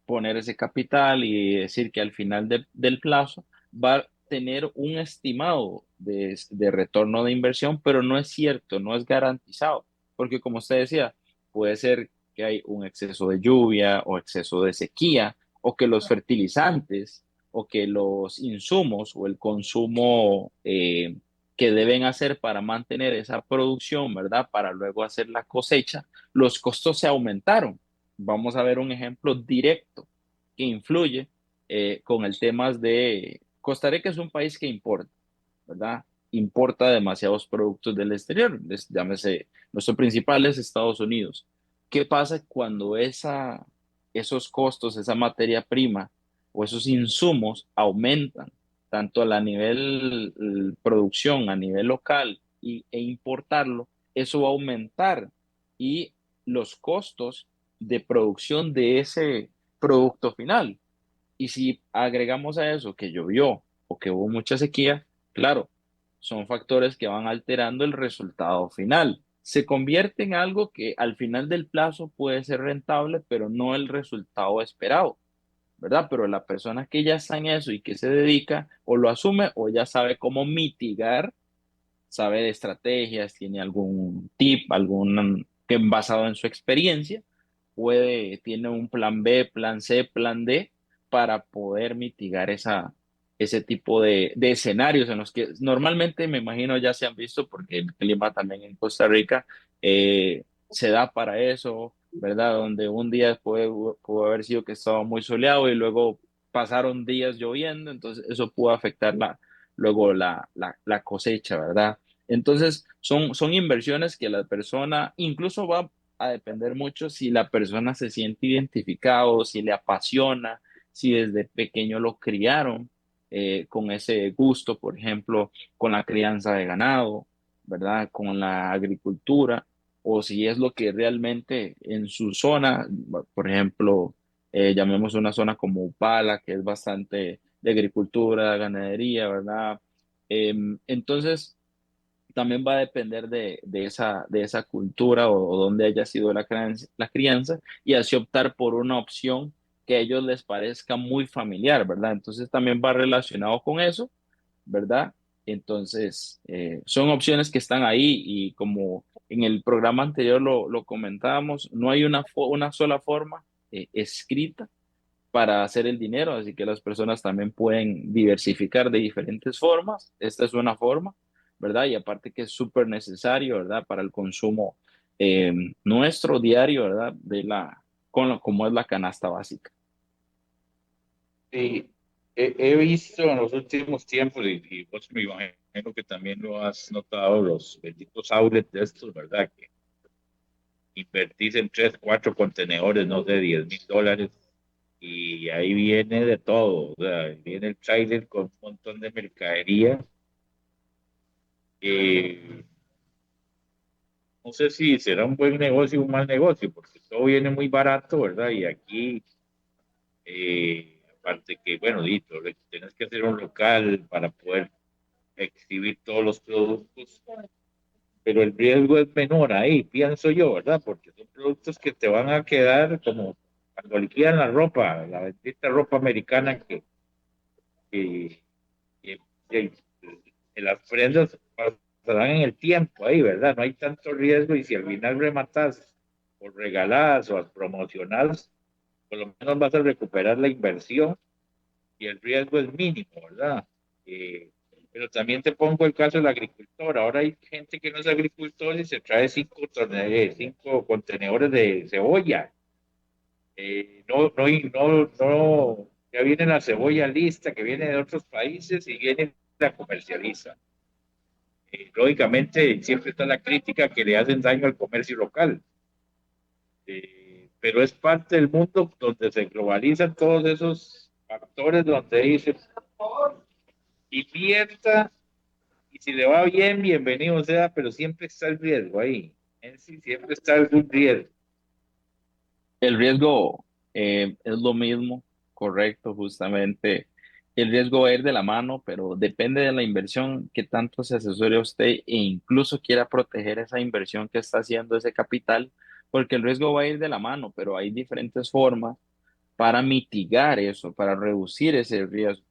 poner ese capital y decir que al final del plazo va a tener un estimado de retorno de inversión, pero no es cierto, no es garantizado, porque como usted decía, puede ser que hay un exceso de lluvia o exceso de sequía, o que los fertilizantes o que los insumos o el consumo que deben hacer para mantener esa producción, ¿verdad? Para luego hacer la cosecha, los costos se aumentaron. Vamos a ver un ejemplo directo que influye con el tema de Costa Rica es un país que importa, ¿verdad? Importa demasiados productos del exterior, llámese, nuestro principal es Estados Unidos. ¿Qué pasa cuando esos costos, esa materia prima o esos insumos aumentan, tanto a la nivel producción, a nivel local e importarlo? Eso va a aumentar y los costos de producción de ese producto final. Y si agregamos a eso que llovió o que hubo mucha sequía, claro, son factores que van alterando el resultado final. Se convierte en algo que al final del plazo puede ser rentable, pero no el resultado esperado, ¿verdad? Pero la persona que ya está en eso y que se dedica o lo asume o ya sabe cómo mitigar, sabe de estrategias, tiene algún tip, algún que basado en su experiencia, tiene un plan B, plan C, plan D para poder mitigar ese tipo de escenarios en los que normalmente me imagino ya se han visto porque el clima también en Costa Rica se da para eso, ¿verdad? Donde un día pudo haber sido que estaba muy soleado y luego pasaron días lloviendo, entonces eso pudo afectar luego la cosecha, ¿verdad? Entonces, son inversiones que la persona, incluso va a depender mucho si la persona se siente identificado, si le apasiona, si desde pequeño lo criaron con ese gusto, por ejemplo, con la crianza de ganado, ¿verdad? Con la agricultura, o si es lo que realmente en su zona, por ejemplo, llamemos una zona como Upala, que es bastante de agricultura, ganadería, ¿verdad? Entonces, también va a depender de esa cultura o donde haya sido la crianza y así optar por una opción que a ellos les parezca muy familiar, ¿verdad? Entonces también va relacionado con eso, ¿verdad? Entonces, son opciones que están ahí y como en el programa anterior lo comentábamos, no hay una sola forma escrita para hacer el dinero, así que las personas también pueden diversificar de diferentes formas. Esta es una forma, ¿verdad? Y aparte que es súper necesario, ¿verdad? Para el consumo eh, nuestro diario, ¿verdad? Como es la canasta básica. Sí, he visto en los últimos tiempos, y vos me imagino que también lo has notado, los benditos outlets de estos, ¿verdad? Que invertís en tres, cuatro contenedores, no sé, $10,000, y ahí viene de todo, o sea, viene el trailer con un montón de mercadería. eh, no sé si será un buen negocio o un mal negocio, porque todo viene muy barato, ¿verdad? Y aquí, aparte que, bueno, listo, tienes que hacer un local para poder exhibir todos los productos, pero el riesgo es menor ahí, pienso yo, ¿verdad? Porque son productos que te van a quedar como cuando liquidan la ropa, la bendita ropa americana que, que- que- que las prendas pasarán en el tiempo ahí, ¿verdad? No hay tanto riesgo y si al final rematas o regalás o promocionás, por lo menos vas a recuperar la inversión y el riesgo es mínimo, ¿verdad? Eh, pero también te pongo el caso del agricultor. Ahora hay gente que no es agricultor y se trae 5 contenedores de cebolla. No, ya viene la cebolla lista que viene de otros países y viene y la comercializa. Lógicamente, siempre está la crítica que le hacen daño al comercio local, pero es parte del mundo donde se globalizan todos esos factores donde dice invierta y si le va bien, bienvenido sea, pero siempre está el riesgo ahí. En sí, siempre está algún riesgo. El riesgo es lo mismo, correcto, justamente. El riesgo va a ir de la mano, pero depende de la inversión que tanto se asesore a usted e incluso quiera proteger esa inversión que está haciendo ese capital, porque el riesgo va a ir de la mano, pero hay diferentes formas para mitigar eso, para reducir ese riesgo,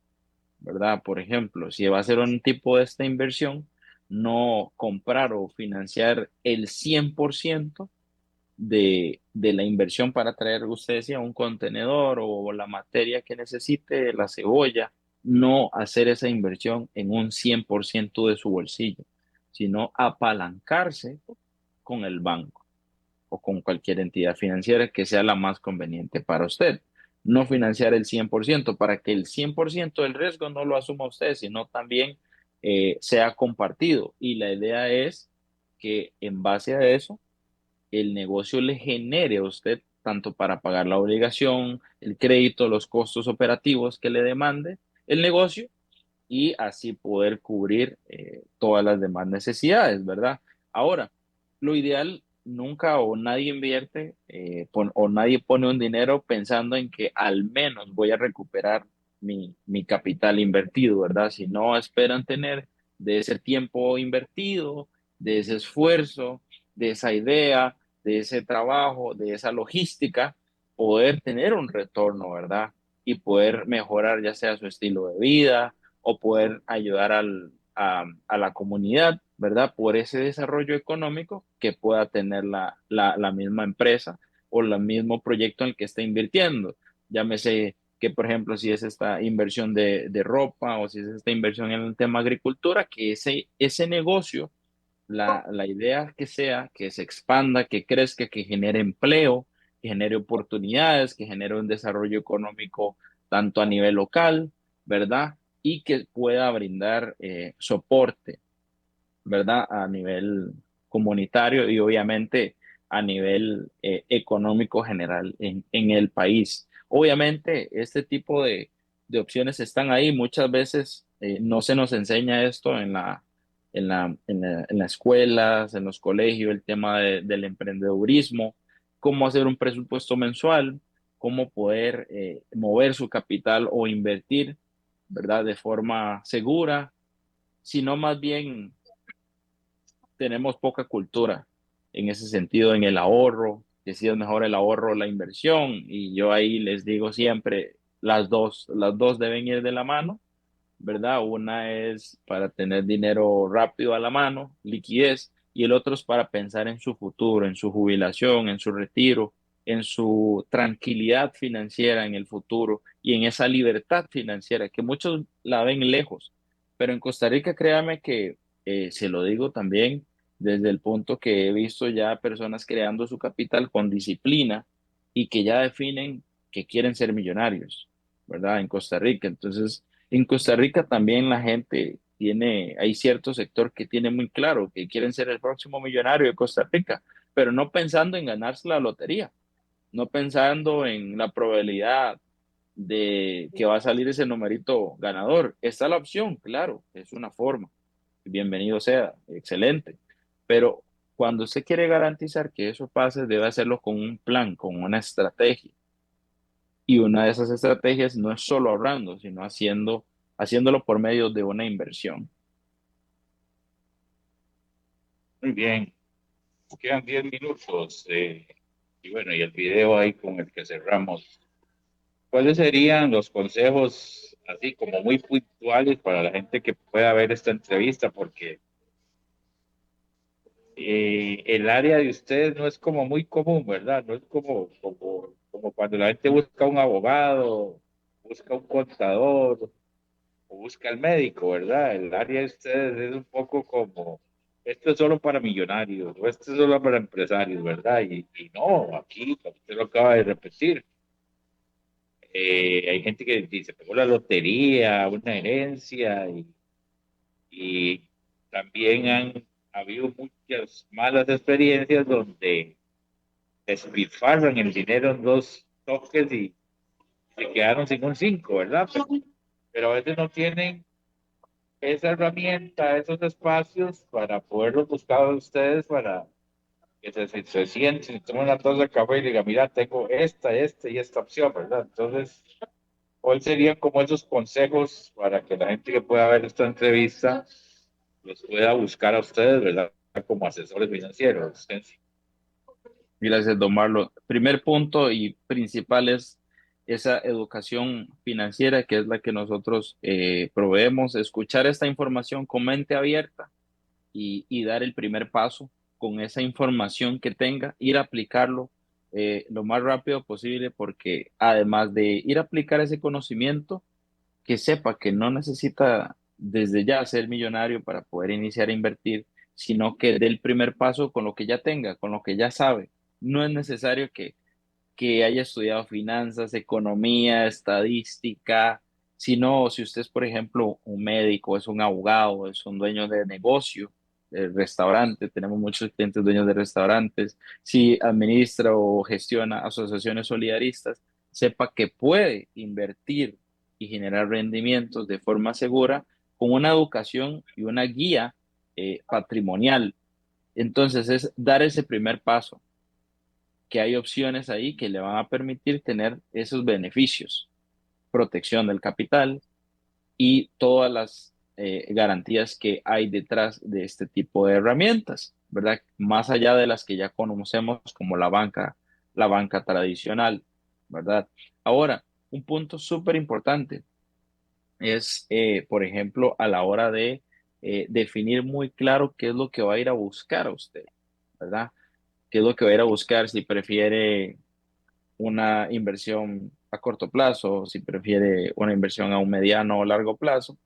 ¿verdad? Por ejemplo, si va a ser un tipo de esta inversión, no comprar o financiar el 100% de la inversión para traer, usted decía, un contenedor o la materia que necesite, la cebolla, no hacer esa inversión en un 100% de su bolsillo, sino apalancarse con el banco o con cualquier entidad financiera que sea la más conveniente para usted. No financiar el 100% para que el 100% del riesgo no lo asuma usted, sino también sea compartido. Y la idea es que en base a eso, el negocio le genere a usted tanto para pagar la obligación, el crédito, los costos operativos que le demande el negocio y así poder cubrir todas las demás necesidades, ¿verdad? Ahora, lo ideal nunca o nadie invierte o nadie pone un dinero pensando en que al menos voy a recuperar mi capital invertido, ¿verdad? Si no esperan tener de ese tiempo invertido, de ese esfuerzo, de esa idea, de ese trabajo, de esa logística, poder tener un retorno, ¿verdad? Y poder mejorar ya sea su estilo de vida, o poder ayudar a la comunidad, ¿verdad? Por ese desarrollo económico que pueda tener la misma empresa o el mismo proyecto en el que está invirtiendo. Llámese que, por ejemplo, si es esta inversión de ropa o si es esta inversión en el tema agricultura, que ese negocio, la idea que sea, que se expanda, que crezca, que genere empleo, que genere oportunidades, que genere un desarrollo económico tanto a nivel local, ¿verdad? Y que pueda brindar soporte, ¿verdad? A nivel comunitario y obviamente a nivel económico general en el país. Obviamente, este tipo de opciones están ahí. Muchas veces no se nos enseña esto en las escuelas, en los colegios, el tema del emprendedurismo, cómo hacer un presupuesto mensual, cómo poder mover su capital o invertir, ¿verdad? De forma segura, sino más bien tenemos poca cultura en ese sentido, en el ahorro, que si es mejor el ahorro o la inversión, y yo ahí les digo siempre, las dos deben ir de la mano, ¿verdad? Una es para tener dinero rápido a la mano, liquidez, y el otro es para pensar en su futuro, en su jubilación, en su retiro, en su tranquilidad financiera en el futuro y en esa libertad financiera que muchos la ven lejos. Pero en Costa Rica, créame que se lo digo también desde el punto que he visto ya personas creando su capital con disciplina y que ya definen que quieren ser millonarios, ¿verdad? En Costa Rica. Entonces, en Costa Rica también la gente tiene, hay cierto sector que tiene muy claro que quieren ser el próximo millonario de Costa Rica, pero no pensando en ganarse la lotería, no pensando en la probabilidad de que va a salir ese numerito ganador. Está la opción, claro, es una forma. Bienvenido sea, excelente. Pero cuando usted quiere garantizar que eso pase, debe hacerlo con un plan, con una estrategia. Y una de esas estrategias no es solo ahorrando, sino haciéndolo por medio de una inversión. Muy bien, quedan 10 minutos. Y bueno, y el video ahí con el que cerramos. ¿Cuáles serían los consejos así como muy puntuales para la gente que pueda ver esta entrevista? Porque el área de ustedes no es como muy común, ¿verdad? No es como como cuando la gente busca un abogado, busca un contador o busca al médico, ¿verdad? El área de ustedes es un poco como, esto es solo para millonarios, o esto es solo para empresarios, ¿verdad? Y no, aquí, como usted lo acaba de repetir, hay gente que dice, pegó la lotería, una herencia, y también han habido muchas malas experiencias donde despilfarran el dinero en dos toques y se quedaron sin un cinco, ¿verdad? Pero a veces no tienen esa herramienta, esos espacios para poderlos buscar a ustedes para que se sienten, y tomen una taza de café y digan, mira, tengo esta y esta opción, ¿verdad? Entonces, hoy serían como esos consejos para que la gente que pueda ver esta entrevista los pueda buscar a ustedes, ¿verdad? Como asesores financieros. Gracias, don Marlon. Primer punto y principal es esa educación financiera que es la que nosotros proveemos. Escuchar esta información con mente abierta y dar el primer paso con esa información que tenga, ir a aplicarlo lo más rápido posible, porque además de ir a aplicar ese conocimiento, que sepa que no necesita desde ya ser millonario para poder iniciar a invertir, sino que dé el primer paso con lo que ya tenga, con lo que ya sabe. No es necesario que haya estudiado finanzas, economía, estadística, sino si usted es, por ejemplo, un médico, es un abogado, es un dueño de negocio, de restaurante, tenemos muchos clientes dueños de restaurantes, si administra o gestiona asociaciones solidaristas, sepa que puede invertir y generar rendimientos de forma segura con una educación y una guía patrimonial. Entonces es dar ese primer paso, que hay opciones ahí que le van a permitir tener esos beneficios, protección del capital y todas las garantías que hay detrás de este tipo de herramientas, ¿verdad? Más allá de las que ya conocemos como la banca tradicional, ¿verdad? Ahora, un punto súper importante es, por ejemplo, a la hora de definir muy claro qué es lo que va a ir a buscar a usted, ¿verdad? ¿Qué es lo que va a ir a buscar? Si prefiere una inversión a corto plazo, si prefiere una inversión a un mediano o largo plazo,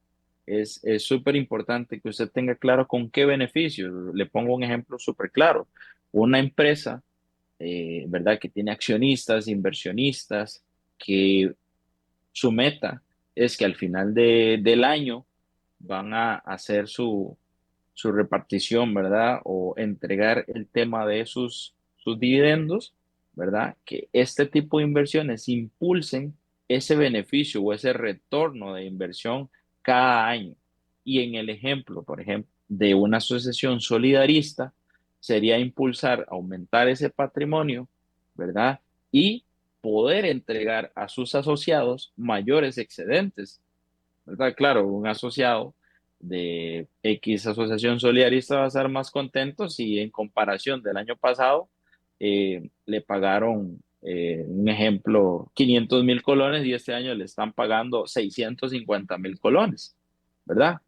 es súper importante que usted tenga claro con qué beneficios. Le pongo un ejemplo súper claro. Una empresa, ¿verdad? Que tiene accionistas, inversionistas, que su meta es que al final del año van a hacer su repartición, ¿verdad? O entregar el tema de sus dividendos, ¿verdad? Que este tipo de inversiones impulsen ese beneficio o ese retorno de inversión cada año. Y en el ejemplo, por ejemplo, de una asociación solidarista, sería impulsar, aumentar ese patrimonio, ¿verdad? Y poder entregar a sus asociados mayores excedentes, ¿verdad? Claro, un asociado de X asociación solidarista va a estar más contento si en comparación del año pasado le pagaron, un ejemplo, 500.000 colones y este año le están pagando 650.000 colones, ¿verdad?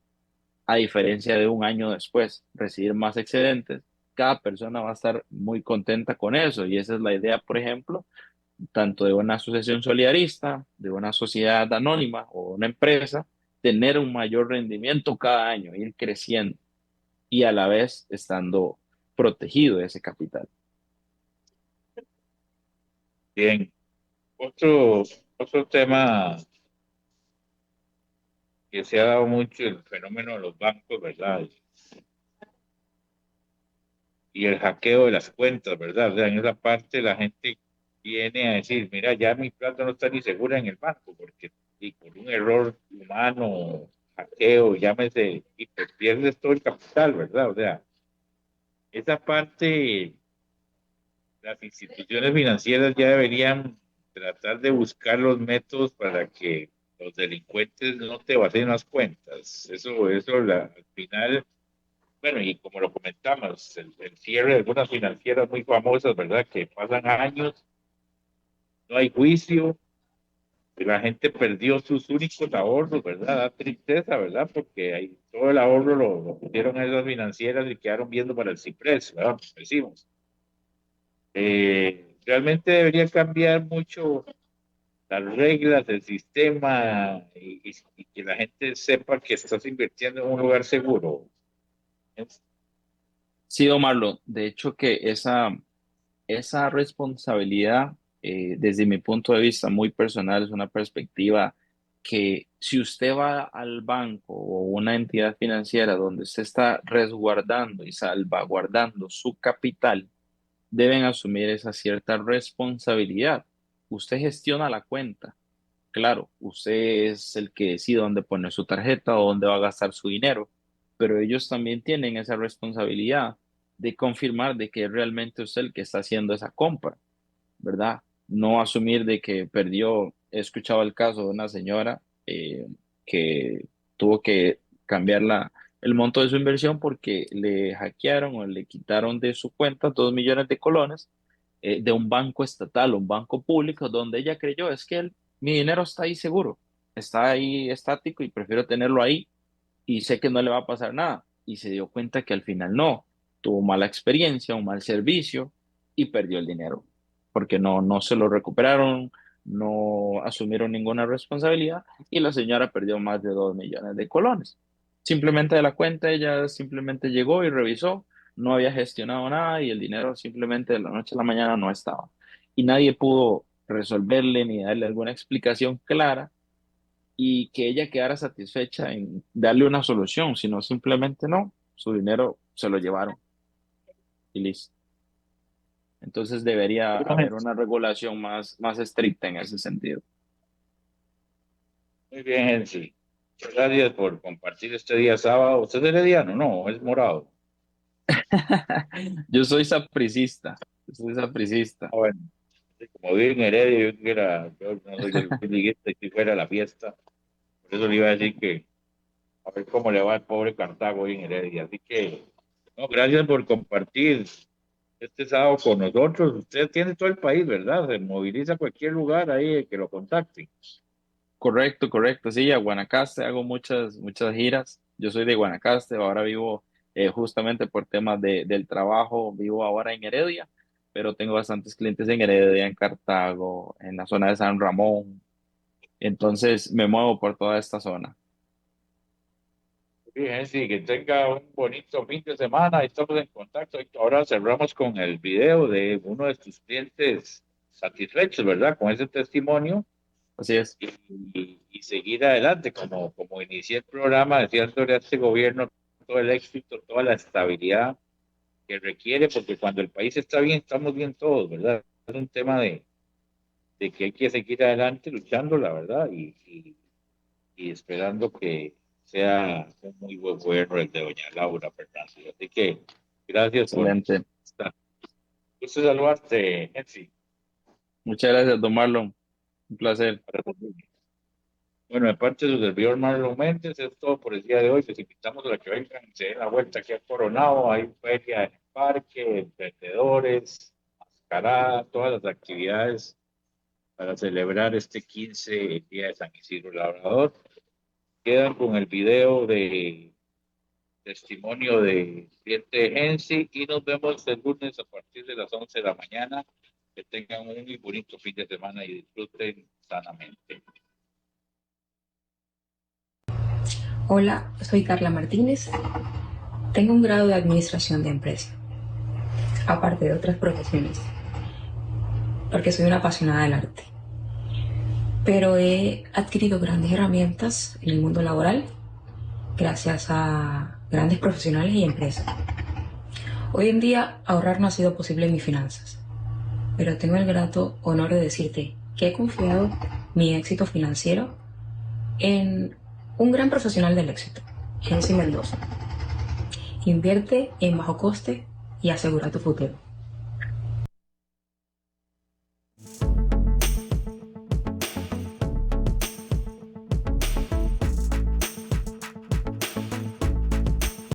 A diferencia de un año después, recibir más excedentes, cada persona va a estar muy contenta con eso y esa es la idea, por ejemplo, tanto de una asociación solidarista, de una sociedad anónima o una empresa, tener un mayor rendimiento cada año, ir creciendo y a la vez estando protegido de ese capital. Bien, otro tema que se ha dado mucho, el fenómeno de los bancos, ¿verdad? Y el hackeo de las cuentas, ¿verdad? O sea, en esa parte la gente viene a decir, mira, ya mi plata no está ni segura en el banco, porque y por un error humano, hackeo, llámese, y pues pierdes todo el capital, ¿verdad? O sea, esa parte, las instituciones financieras ya deberían tratar de buscar los métodos para que los delincuentes no te vacíen las cuentas. Al final, bueno, y como lo comentamos, el cierre de algunas financieras muy famosas, ¿verdad? Que pasan años, no hay juicio, y la gente perdió sus únicos ahorros, ¿verdad? Da tristeza, ¿verdad? Porque ahí todo el ahorro lo pusieron a esas financieras y quedaron viendo para el ciprés, ¿verdad? Pues decimos. realmente debería cambiar mucho las reglas, el sistema y que la gente sepa que estás invirtiendo en un lugar seguro. Sí, don Marlon, de hecho que esa responsabilidad, desde mi punto de vista muy personal, es una perspectiva que si usted va al banco o una entidad financiera donde usted está resguardando y salvaguardando su capital, deben asumir esa cierta responsabilidad. Usted gestiona la cuenta. Claro, usted es el que decide dónde poner su tarjeta o dónde va a gastar su dinero, pero ellos también tienen esa responsabilidad de confirmar de que realmente usted es el que está haciendo esa compra, ¿verdad? No asumir de que perdió. He escuchado el caso de una señora que tuvo que cambiar el monto de su inversión porque le hackearon o le quitaron de su cuenta 2 millones de colones de un banco estatal, un banco público, donde ella creyó, es que mi dinero está ahí seguro, está ahí estático y prefiero tenerlo ahí y sé que no le va a pasar nada. Y se dio cuenta que al final no, tuvo mala experiencia, un mal servicio y perdió el dinero, porque no se lo recuperaron, no asumieron ninguna responsabilidad y la señora perdió más de 2 millones de colones. Simplemente de la cuenta, ella simplemente llegó y revisó, no había gestionado nada y el dinero simplemente de la noche a la mañana no estaba. Y nadie pudo resolverle ni darle alguna explicación clara y que ella quedara satisfecha en darle una solución, sino simplemente no, su dinero se lo llevaron y listo. Entonces debería haber una regulación más estricta en ese sentido. Muy bien, Henry. Muchas gracias por compartir este día sábado. ¿Usted es herediano? No, es morado. Yo soy sapricista. Ah, bueno, sí, como vivo en Heredia, yo no soy del liguista y si fuera la fiesta. Por eso le iba a decir que a ver cómo le va al pobre Cartago hoy en Heredia. Así que, no, gracias por compartir este sábado con nosotros. Usted tiene todo el país, ¿verdad? Se moviliza a cualquier lugar ahí que lo contacten. Correcto, correcto. Sí, a Guanacaste hago muchas giras. Yo soy de Guanacaste, ahora vivo justamente por temas del trabajo, vivo ahora en Heredia, pero tengo bastantes clientes en Heredia, en Cartago, en la zona de San Ramón. Entonces me muevo por toda esta zona. Bien, sí, que tenga un bonito fin de semana. Estamos en contacto. Ahora cerramos con el video de uno de tus clientes satisfechos, ¿verdad? Con ese testimonio Así es. y seguir adelante, como inicié el programa, deseándole a este gobierno todo el éxito, toda la estabilidad que requiere, porque cuando el país está bien, estamos bien todos, ¿verdad? Es un tema de que hay que seguir adelante luchando, la verdad, y esperando que sea un muy buen gobierno el de doña Laura Fernández. Así que gracias por Excelente. estar. Gusto saludarte, Henry. Muchas gracias, don Marlon. Un placer. Bueno, de parte de su servidor Marlon Méndez, es todo por el día de hoy. Les invitamos a que vengan, se den la vuelta aquí a Coronado. Hay feria en el parque, emprendedores, mascarada, todas las actividades para celebrar este 15, el día de San Isidro Labrador. Quedan con el video de testimonio de cliente Gensi y nos vemos el lunes a partir de las 11 de la mañana. Que tengan un muy bonito fin de semana y disfruten sanamente. Hola, soy Carla Martínez. Tengo un grado de Administración de Empresa, aparte de otras profesiones, porque soy una apasionada del arte. Pero he adquirido grandes herramientas en el mundo laboral gracias a grandes profesionales y empresas. Hoy en día ahorrar no ha sido posible en mis finanzas, pero tengo el grato honor de decirte que he confiado mi éxito financiero en un gran profesional del éxito, Gensi Mendoza. Invierte en bajo coste y asegura tu futuro.